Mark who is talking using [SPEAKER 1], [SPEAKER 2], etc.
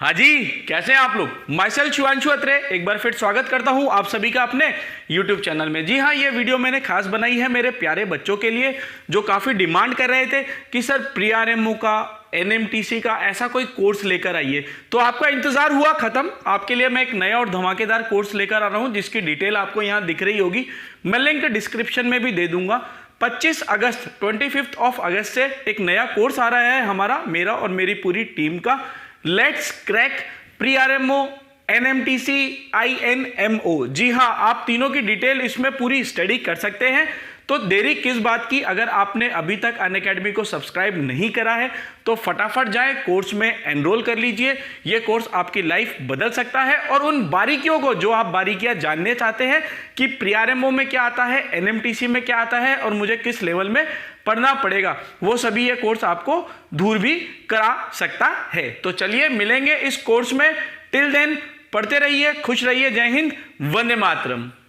[SPEAKER 1] हाँ जी, कैसे हैं आप लोग। माइसेल्फ शिवांशु अत्रे एक बार फिर स्वागत करता हूं आप सभी का अपने YouTube चैनल में। जी हाँ, ये वीडियो मैंने खास बनाई है मेरे प्यारे बच्चों के लिए जो काफ़ी डिमांड कर रहे थे कि सर प्री-आरएमओ का, NMTC का ऐसा कोई कोर्स लेकर आइए। तो आपका इंतजार हुआ खत्म। आपके लिए मैं एक नया और धमाकेदार कोर्स लेकर आ रहा हूँ जिसकी डिटेल आपको यहाँ दिख रही होगी। मैं लिंक डिस्क्रिप्शन में भी दे दूंगा। 25 अगस्त 25 अगस्त से एक नया कोर्स आ रहा है हमारा, मेरा और मेरी पूरी टीम का। Let's crack pre-RMO, NMTC, INMO। जी हाँ, आप तीनों की डिटेल इसमें पूरी स्टडी कर सकते हैं। तो देरी किस बात की। अगर आपने अभी तक अनअकैडमी को सब्सक्राइब नहीं करा है तो फटाफट जाएं, कोर्स में एनरोल कर लीजिए। यह कोर्स आपकी लाइफ बदल सकता है और उन बारीकियों को जो आप बारीकियां जानने चाहते हैं कि प्री-आरएमओ में क्या आता है, NMTC में क्या आता है और मुझे किस लेवल में पढ़ना पड़ेगा, वो सभी ये कोर्स आपको दूर भी करा सकता है। तो चलिए मिलेंगे इस कोर्स में। टिल देन पढ़ते रहिए, खुश रहिए। जय हिंद, वंदे मातरम।